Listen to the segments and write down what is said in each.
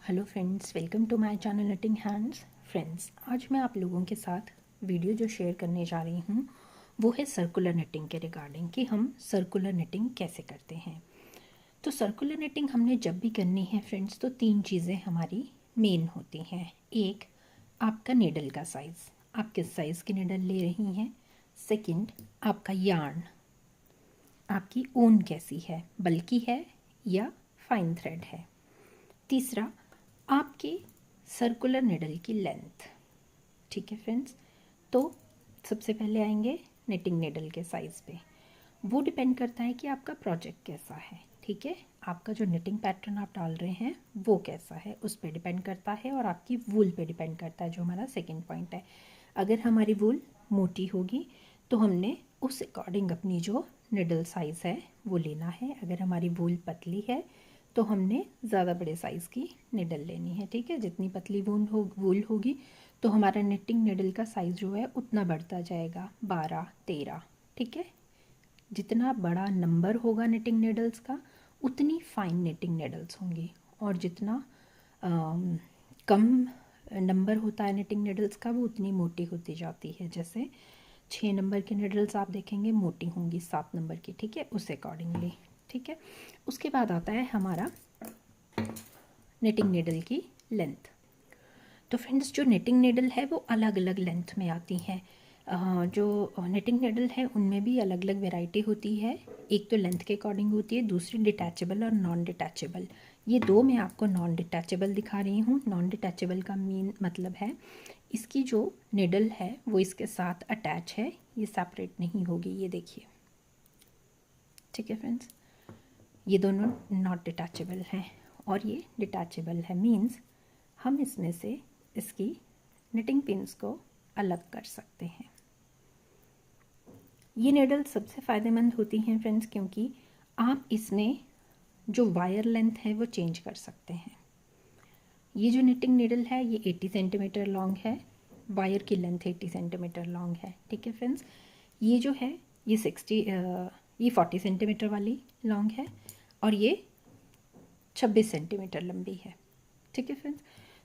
Hello friends, welcome to my channel knitting hands. Friends, आज मैं आप लोगों के साथ वीडियो जो शेयर करने जा रही हूँ वो है सर्कुलर निटिंग के रिगार्डिंग कि हम सर्कुलर निटिंग कैसे करते हैं। तो सर्कुलर निटिंग हमने जब भी करनी है फ्रेंड्स, तो तीन चीज़ें हमारी मेन होती हैं। एक, आपका नीडल का साइज़, आप किस साइज़ की नीडल ले रही हैं। सेकंड, आपका यार्न, आपकी ऊन कैसी है, बल्की है या फाइन थ्रेड है। तीसरा, आपके सर्कुलर निडल की लेंथ। ठीक है फ्रेंड्स, तो सबसे पहले आएंगे निटिंग निडल के साइज़ पे। वो डिपेंड करता है कि आपका प्रोजेक्ट कैसा है। ठीक है, आपका जो निटिंग पैटर्न आप डाल रहे हैं वो कैसा है उस पर डिपेंड करता है, और आपकी वूल पे डिपेंड करता है, जो हमारा सेकंड पॉइंट है। अगर हमारी वूल मोटी होगी तो हमने उस अकॉर्डिंग अपनी जो निडल साइज़ है वो लेना है। अगर हमारी वूल पतली है तो हमने ज़्यादा बड़े साइज़ की निडल लेनी है। ठीक है, जितनी पतली वूल होगी तो हमारा निटिंग निडल का साइज़ जो है उतना बढ़ता जाएगा, 12, 13। ठीक है, जितना बड़ा नंबर होगा निटिंग निडल्स का उतनी फाइन निटिंग निडल्स होंगी, और जितना कम नंबर होता है निटिंग निडल्स का वो उतनी मोटी होती जाती है। जैसे 6 नंबर की निडल्स आप देखेंगे मोटी होंगी 7 नंबर की। ठीक है, उस अकॉर्डिंगली। ठीक है, उसके बाद आता है हमारा निटिंग निडल की लेंथ। तो फ्रेंड्स, जो निटिंग निडल है वो अलग अलग लेंथ में आती हैं। जो निटिंग निडल है उनमें भी अलग अलग वैरायटी होती है। एक तो लेंथ के अकॉर्डिंग होती है, दूसरी डिटैचेबल और नॉन डिटैचेबल। ये दो मैं आपको नॉन डिटैचेबल दिखा रही हूँ। नॉन डिटैचेबल का मीन मतलब है इसकी जो निडल है वो इसके साथ अटैच है, ये सेपरेट नहीं होगी। ये देखिए, ठीक है फ्रेंड्स, ये दोनों नॉट डिटैचेबल हैं और ये डिटैचेबल है। मीन्स हम इसमें से इसकी निटिंग पिन्स को अलग कर सकते हैं। ये निडल सबसे फ़ायदेमंद होती हैं फ्रेंड्स, क्योंकि आप इसमें जो वायर लेंथ है वो चेंज कर सकते हैं। ये जो निटिंग निडल है ये 80 सेंटीमीटर लॉन्ग है, वायर की लेंथ 80 सेंटीमीटर लॉन्ग है। ठीक है फ्रेंड्स, ये जो है ये 40 सेंटीमीटर वाली लॉन्ग है और ये 26 सेंटीमीटर लंबी है। ठीक है फ्रेंड्स,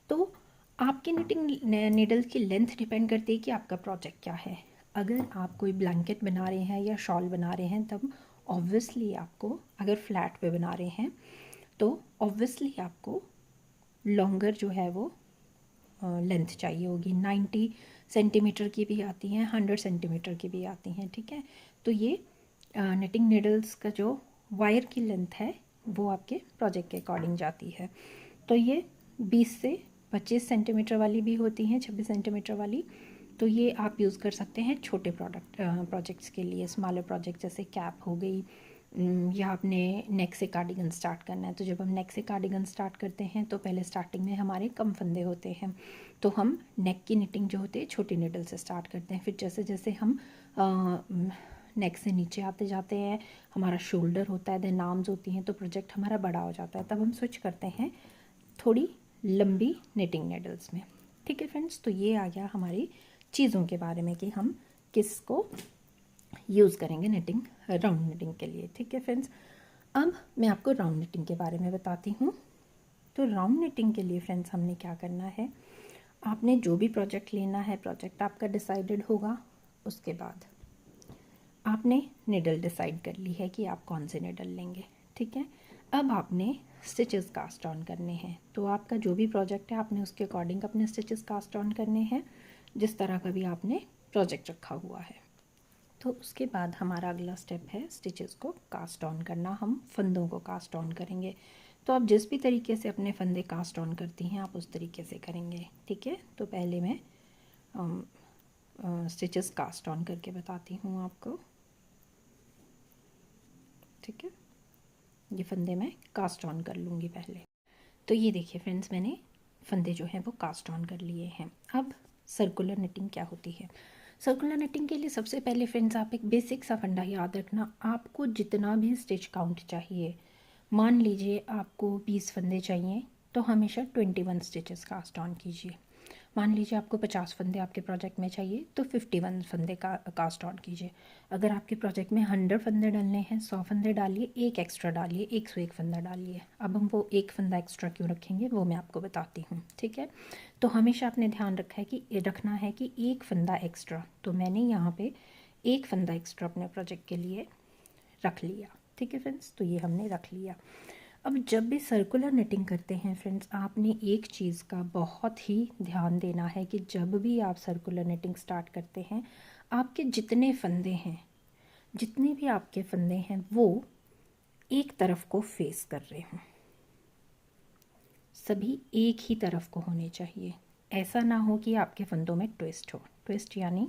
तो आपकी निटिंग नीडल की लेंथ डिपेंड करती है कि आपका प्रोजेक्ट क्या है। अगर आप कोई ब्लैंकेट बना रहे हैं या शॉल बना रहे हैं तब ऑब्वियसली आपको, अगर फ्लैट पे बना रहे हैं तो ऑब्वियसली आपको लॉन्गर जो है वो लेंथ चाहिए होगी। 90 सेंटीमीटर की भी आती हैं, 100 सेंटीमीटर की भी आती हैं। ठीक है, तो ये निटिंग नीडल्स का जो वायर की लेंथ है वो आपके प्रोजेक्ट के अकॉर्डिंग जाती है। तो ये 20 से 25 सेंटीमीटर वाली भी होती हैं, 26 सेंटीमीटर वाली। तो ये आप यूज़ कर सकते हैं छोटे प्रोजेक्ट्स के लिए। स्मॉलर प्रोजेक्ट जैसे कैप हो गई, या आपने नेक से कार्डिगन स्टार्ट करना है। तो जब हम नेक से कार्डिगन स्टार्ट करते हैं तो पहले स्टार्टिंग में हमारे कम फंदे होते हैं, तो हम नेक की निटिंग जो होती है छोटी निडल से स्टार्ट करते हैं। फिर जैसे जैसे हम नेक से नीचे आते जाते हैं, हमारा शोल्डर होता है, देन आर्म्स होती हैं, तो प्रोजेक्ट हमारा बड़ा हो जाता है। तब हम स्विच करते हैं थोड़ी लंबी निटिंग निडल्स में। ठीक है फ्रेंड्स, तो ये आ गया हमारी चीज़ों के बारे में कि हम किसको यूज़ करेंगे निटिंग, राउंड निटिंग के लिए। ठीक है फ्रेंड्स, अब मैं आपको राउंड निटिंग के बारे में बताती हूँ। तो राउंड निटिंग के लिए फ्रेंड्स हमने क्या करना है, आपने जो भी प्रोजेक्ट लेना है, प्रोजेक्ट आपका डिसाइडेड होगा। उसके बाद आपने निडल डिसाइड कर ली है कि आप कौन से निडल लेंगे। ठीक है, अब आपने स्टिचेस कास्ट ऑन करने हैं। तो आपका जो भी प्रोजेक्ट है आपने उसके अकॉर्डिंग अपने स्टिचेस कास्ट ऑन करने हैं, जिस तरह का भी आपने प्रोजेक्ट रखा हुआ है। तो उसके बाद हमारा अगला स्टेप है स्टिचेस को कास्ट ऑन करना। हम फंदों को कास्ट ऑन करेंगे। तो आप जिस भी तरीके से अपने फंदे कास्ट ऑन करती हैं आप उस तरीके से करेंगे। ठीक है, तो पहले मैं स्टिचेस कास्ट ऑन करके बताती हूँ आपको। ठीक है, ये फंदे मैं कास्ट ऑन कर लूँगी पहले। तो ये देखिए फ्रेंड्स, मैंने फंदे जो हैं वो कास्ट ऑन कर लिए हैं। अब सर्कुलर निटिंग क्या होती है। सर्कुलर निटिंग के लिए सबसे पहले फ्रेंड्स आप एक बेसिक सा फंडा याद रखना, आपको जितना भी स्टिच काउंट चाहिए, मान लीजिए आपको 20 फंदे चाहिए तो हमेशा 21 स्टिचेस कास्ट ऑन कीजिए। मान लीजिए आपको 50 फंदे आपके प्रोजेक्ट में चाहिए तो 51 फंदे का कास्ट ऑन कीजिए। अगर आपके प्रोजेक्ट में 100 फंदे डालने हैं, 100 फंदे डालिए, एक एक्स्ट्रा डालिए, 101 फंदा डालिए। अब हम वो एक फंदा एक्स्ट्रा क्यों रखेंगे वो मैं आपको बताती हूँ, ठीक है। तो हमेशा आपने ध्यान रखना है कि एक फंदा एक्स्ट्रा, तो मैंने यहाँ पे एक फंदा एक्स्ट्रा अपने प्रोजेक्ट के लिए रख लिया, ठीक है फ्रेंड्स। तो ये हमने रख लिया। अब जब भी सर्कुलर निटिंग करते हैं फ्रेंड्स, आपने एक चीज़ का बहुत ही ध्यान देना है कि जब भी आप सर्कुलर निटिंग स्टार्ट करते हैं, आपके जितने फंदे हैं, जितने भी आपके फंदे हैं वो एक तरफ को फेस कर रहे हों, सभी एक ही तरफ को होने चाहिए। ऐसा ना हो कि आपके फंदों में ट्विस्ट हो। ट्विस्ट यानी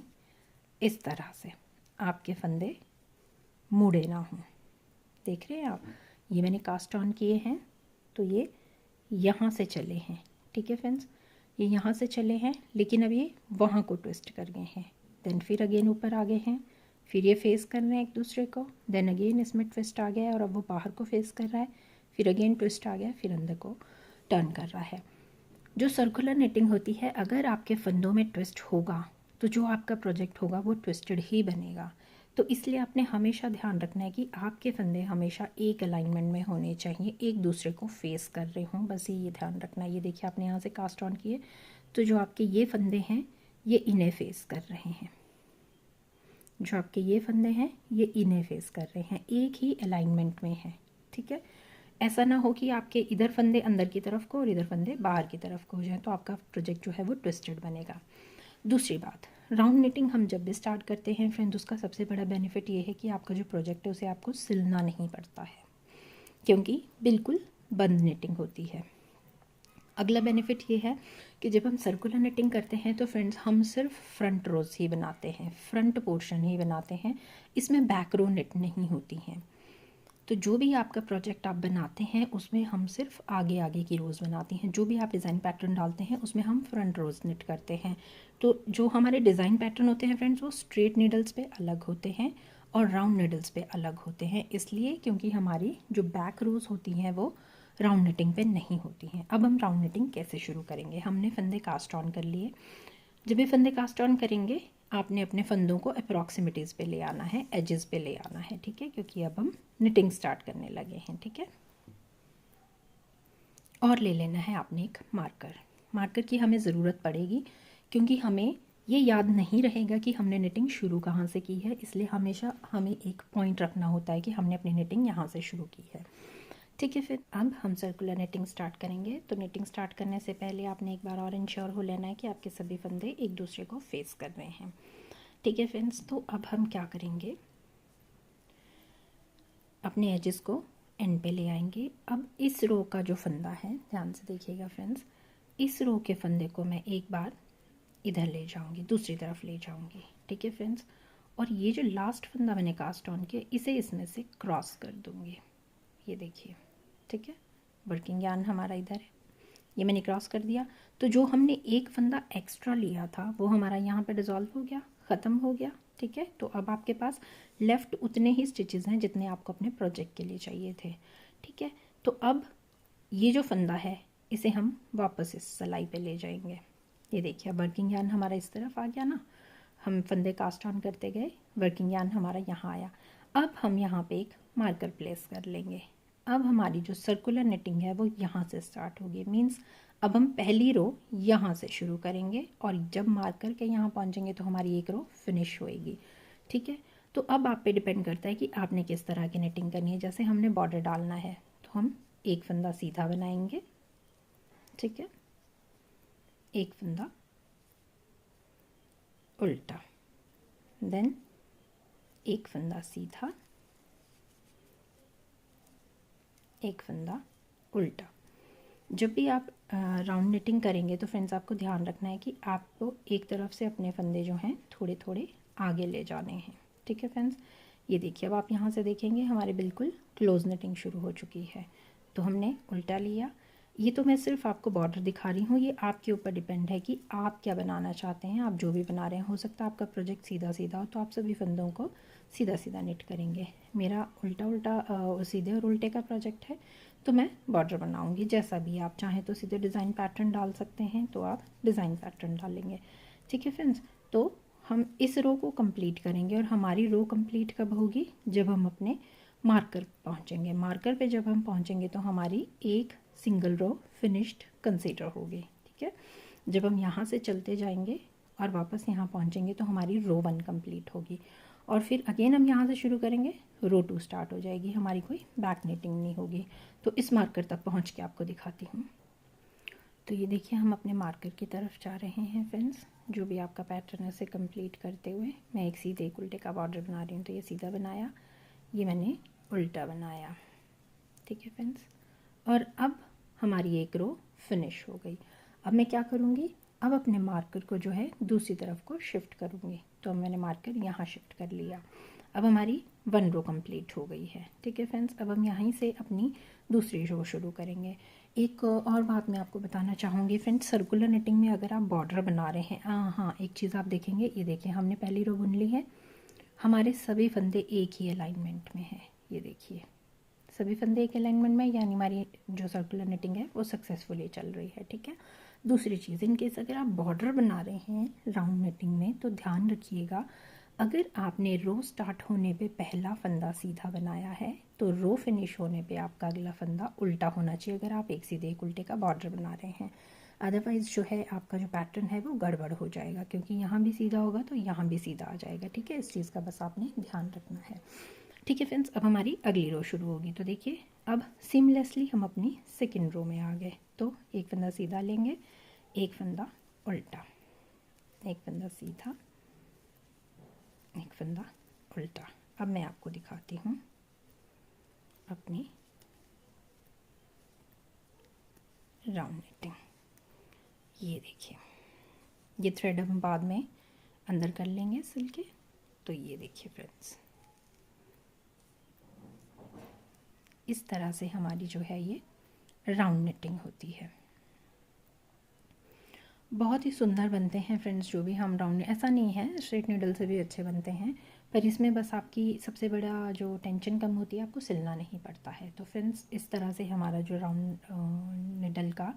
इस तरह से आपके फंदे मुड़े ना हों। देख रहे हैं आप, ये मैंने कास्ट ऑन किए हैं तो ये यहाँ से चले हैं, ठीक है फ्रेंड्स। ये यहाँ से चले हैं लेकिन अब ये वहाँ को ट्विस्ट कर गए हैं, देन फिर अगेन ऊपर आ गए हैं, फिर ये फेस कर रहे हैं एक दूसरे को, देन अगेन इसमें ट्विस्ट आ गया है और अब वो बाहर को फेस कर रहा है, फिर अगेन ट्विस्ट आ गया, फिर अंदर को टर्न कर रहा है। जो सर्कुलर निटिंग होती है, अगर आपके फंदों में ट्विस्ट होगा तो जो आपका प्रोजेक्ट होगा वो ट्विस्टेड ही बनेगा। तो इसलिए आपने हमेशा ध्यान रखना है कि आपके फंदे हमेशा एक अलाइनमेंट में होने चाहिए, एक दूसरे को फेस कर रहे हों, बस ये ध्यान रखना है। ये देखिए आपने यहाँ से कास्ट ऑन किए तो जो आपके ये फंदे हैं ये इन्हें फेस कर रहे हैं, जो आपके ये फंदे हैं ये इन्हें फेस कर रहे हैं, एक ही अलाइनमेंट में है, ठीक है। ऐसा ना हो कि आपके इधर फंदे अंदर की तरफ को और इधर फंदे बाहर की तरफ को हो जाए, तो आपका प्रोजेक्ट जो है वो ट्विस्टेड बनेगा। दूसरी बात, राउंड निटिंग हम जब भी स्टार्ट करते हैं फ्रेंड्स, उसका सबसे बड़ा बेनिफिट ये है कि आपका जो प्रोजेक्ट है उसे आपको सिलना नहीं पड़ता है, क्योंकि बिल्कुल बंद निटिंग होती है। अगला बेनिफिट ये है कि जब हम सर्कुलर निटिंग करते हैं तो फ्रेंड्स हम सिर्फ फ्रंट रोज ही बनाते हैं, फ्रंट पोर्शन ही बनाते हैं, इसमें बैक रो निट नहीं होती हैं। तो जो भी आपका प्रोजेक्ट आप बनाते हैं उसमें हम सिर्फ आगे आगे की रोज़ बनाती हैं, जो भी आप डिज़ाइन पैटर्न डालते हैं उसमें हम फ्रंट रोज़ निट करते हैं। तो जो हमारे डिज़ाइन पैटर्न होते हैं फ्रेंड्स वो स्ट्रेट नीडल्स पे अलग होते हैं और राउंड नीडल्स पे अलग होते हैं, इसलिए क्योंकि हमारी जो बैक रोज़ होती हैं वो राउंड निटिंग पे नहीं होती हैं। अब हम राउंड निटिंग कैसे शुरू करेंगे, हमने फंदे कास्ट ऑन कर लिए। जब भी फंदे कास्ट ऑन करेंगे आपने अपने फंदों को अप्रॉक्सिमिटीज़ पे ले आना है, एजेस पे ले आना है, ठीक है, क्योंकि अब हम निटिंग स्टार्ट करने लगे हैं, ठीक है। और ले लेना है आपने एक मार्कर। मार्कर की हमें ज़रूरत पड़ेगी क्योंकि हमें ये याद नहीं रहेगा कि हमने निटिंग शुरू कहाँ से की है, इसलिए हमेशा हमें एक पॉइंट रखना होता है कि हमने अपनी निटिंग यहाँ से शुरू की है, ठीक है। फिर अब हम सर्कुलर निटिंग स्टार्ट करेंगे। तो निटिंग स्टार्ट करने से पहले आपने एक बार और इंश्योर हो लेना है कि आपके सभी फंदे एक दूसरे को फेस कर रहे हैं, ठीक है फ्रेंड्स। तो अब हम क्या करेंगे, अपने एजेस को एंड पे ले आएंगे। अब इस रो का जो फंदा है, ध्यान से देखिएगा फ्रेंड्स, इस रो के फंदे को मैं एक बार इधर ले जाऊंगी, दूसरी तरफ ले जाऊंगी, ठीक है फ्रेंड्स। और ये जो लास्ट फंदा मैंने कास्ट ऑन किया इसे इसमें से क्रॉस कर दूंगी, ये देखिए, ठीक है। वर्किंग यार्न हमारा इधर है, ये मैंने क्रॉस कर दिया। तो जो हमने एक फंदा एक्स्ट्रा लिया था वो हमारा यहाँ पे डिज़ोल्व हो गया, ख़त्म हो गया, ठीक है। तो अब आपके पास लेफ़्ट उतने ही स्टिचेस हैं जितने आपको अपने प्रोजेक्ट के लिए चाहिए थे, ठीक है। तो अब ये जो फंदा है इसे हम वापस इस सिलाई पे ले जाएंगे। ये देखिए वर्किंग यार्न हमारा इस तरफ आ गया ना, हम फंदे कास्ट ऑन करते गए, वर्किंग यार्न हमारा यहाँ आया। अब हम यहाँ पे एक मार्कर प्लेस कर लेंगे। अब हमारी जो सर्कुलर निटिंग है वो यहाँ से स्टार्ट होगी, मीन्स अब हम पहली रो यहाँ से शुरू करेंगे और जब मार्कर के यहाँ पहुँचेंगे तो हमारी एक रो फिनिश होएगी, ठीक है। तो अब आप पे डिपेंड करता है कि आपने किस तरह की निटिंग करनी है। जैसे हमने बॉर्डर डालना है तो हम एक फंदा सीधा बनाएंगे, ठीक है, एक फंदा उल्टा, देन एक फंदा सीधा, एक फंदा उल्टा। जब भी आप राउंड निटिंग करेंगे तो फ्रेंड्स आपको ध्यान रखना है कि आपको एक तरफ से अपने फंदे जो हैं थोड़े थोड़े आगे ले जाने हैं, ठीक है फ्रेंड्स। ये देखिए अब आप यहाँ से देखेंगे हमारे बिल्कुल क्लोज निटिंग शुरू हो चुकी है। तो हमने उल्टा लिया, ये तो मैं सिर्फ आपको बॉर्डर दिखा रही हूँ, ये आपके ऊपर डिपेंड है कि आप क्या बनाना चाहते हैं। आप जो भी बना रहे हैं, हो सकता है आपका प्रोजेक्ट सीधा सीधा हो तो आप सभी फंदों को सीधा सीधा निट करेंगे। मेरा उल्टा उल्टा सीधे और उल्टे का प्रोजेक्ट है तो मैं बॉर्डर बनाऊँगी। जैसा भी आप चाहें तो सीधे डिज़ाइन पैटर्न डाल सकते हैं तो आप डिज़ाइन पैटर्न डालेंगे। ठीक है फ्रेंड्स, तो हम इस रो को कंप्लीट करेंगे और हमारी रो कंप्लीट कब होगी, जब हम अपने मार्कर पहुंचेंगे। मार्कर पे जब हम पहुंचेंगे तो हमारी एक सिंगल रो फिनिश्ड कंसीडर होगी। ठीक है, जब हम यहाँ से चलते जाएंगे और वापस यहाँ पहुँचेंगे तो हमारी रो 1 कंप्लीट होगी और फिर अगेन हम यहाँ से शुरू करेंगे, रो 2 स्टार्ट हो जाएगी, हमारी कोई बैक नीटिंग नहीं होगी। तो इस मार्कर तक पहुँच के आपको दिखाती हूँ। तो ये देखिए हम अपने मार्कर की तरफ जा रहे हैं फ्रेंड्स। जो भी आपका पैटर्न है उसे कंप्लीट करते हुए मैं एक सीधे एक उल्टे का बॉर्डर बना रही हूँ। तो ये सीधा बनाया, ये मैंने उल्टा बनाया। ठीक है फ्रेंड्स, और अब हमारी एक रो फिनिश हो गई। अब मैं क्या करूँगी, अब अपने मार्कर को जो है दूसरी तरफ को शिफ्ट करूँगी। तो मैंने मार्कर यहाँ शिफ्ट कर लिया। अब हमारी 1 रो कंप्लीट हो गई है। ठीक है फ्रेंड्स, अब हम यहीं से अपनी दूसरी रो शुरू करेंगे। एक और बात मैं आपको बताना चाहूँगी फ्रेंड्स, सर्कुलर निटिंग में अगर आप बॉर्डर बना रहे हैं, हाँ एक चीज़ आप देखेंगे, ये देखिए हमने पहली रो बुन ली है, हमारे सभी फंदे एक ही अलाइनमेंट में हैं। ये देखिए सभी फंदे एक अलाइनमेंट में, यानी हमारी जो सर्कुलर निटिंग है वो सक्सेसफुली चल रही है। ठीक है, दूसरी चीज़, इन केस अगर आप बॉर्डर बना रहे हैं राउंड निटिंग में तो ध्यान रखिएगा, अगर आपने रो स्टार्ट होने पे पहला फंदा सीधा बनाया है तो रो फिनिश होने पे आपका अगला फंदा उल्टा होना चाहिए, अगर आप एक सीधे एक उल्टे का बॉर्डर बना रहे हैं। अदरवाइज़ जो है आपका जो पैटर्न है वो गड़बड़ हो जाएगा, क्योंकि यहाँ भी सीधा होगा तो यहाँ भी सीधा आ जाएगा। ठीक है, इस चीज़ का बस आपने ध्यान रखना है। ठीक है फ्रेंड्स, अब हमारी अगली रो शुरू होगी। तो देखिए अब सीमलेसली हम अपनी सेकेंड रो में आ गए। तो एक फंदा सीधा लेंगे, एक फंदा उल्टा, एक फंदा सीधा, एक फंदा उल्टा। अब मैं आपको दिखाती हूँ अपनी राउंड निटिंग। ये देखिए, ये थ्रेड हम बाद में अंदर कर लेंगे सिल के। तो ये देखिए फ्रेंड्स, इस तरह से हमारी जो है ये राउंड निटिंग होती है। बहुत ही सुंदर बनते हैं फ्रेंड्स जो भी हम राउंड, ऐसा नहीं है स्ट्रेट नीडल से भी अच्छे बनते हैं, पर इसमें बस आपकी सबसे बड़ा जो टेंशन कम होती है, आपको सिलना नहीं पड़ता है। तो फ्रेंड्स इस तरह से हमारा जो राउंड नीडल का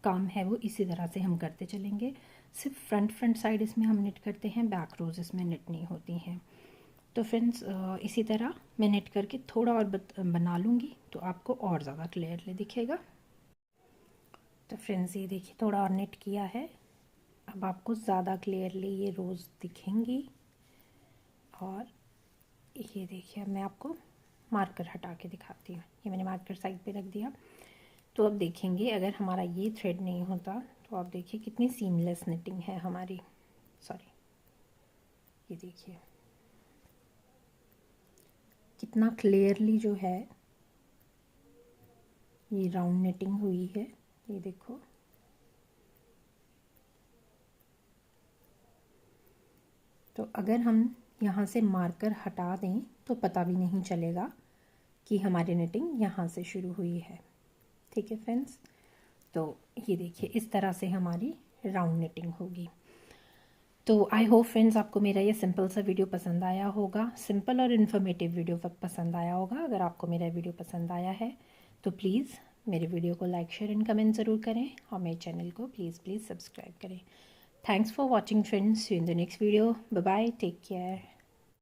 काम है वो इसी तरह से हम करते चलेंगे। सिर्फ फ्रंट साइड इसमें हम निट करते हैं, बैक रोज इसमें निट नहीं होती हैं। तो फ्रेंड्स इसी तरह मैं निट करके थोड़ा और बना लूँगी तो आपको और ज़्यादा क्लियरली दिखेगा। तो फ्रेंड्स ये देखिए थोड़ा और निट किया है, अब आपको ज़्यादा क्लियरली ये रोज़ दिखेंगी। और ये देखिए अब मैं आपको मार्कर हटा के दिखाती हूँ। ये मैंने मार्कर साइड पे रख दिया। तो अब देखेंगे अगर हमारा ये थ्रेड नहीं होता तो आप देखिए कितनी सीमलेस निटिंग है हमारी। सॉरी, ये देखिए कितना क्लियरली जो है ये राउंड निटिंग हुई है। ये देखो, तो अगर हम यहाँ से मार्कर हटा दें तो पता भी नहीं चलेगा कि हमारी निटिंग यहाँ से शुरू हुई है। ठीक है फ्रेंड्स, तो ये देखिए इस तरह से हमारी राउंड निटिंग होगी। तो आई होप फ्रेंड्स आपको मेरा ये सिंपल सा वीडियो पसंद आया होगा, सिंपल और इन्फॉर्मेटिव वीडियो पसंद आया होगा। अगर आपको मेरा वीडियो पसंद आया है तो प्लीज़ मेरे वीडियो को लाइक शेयर एंड कमेंट ज़रूर करें और मेरे चैनल को प्लीज़ सब्सक्राइब करें। Thanks for watching friends, see you in the next video, bye bye, take care.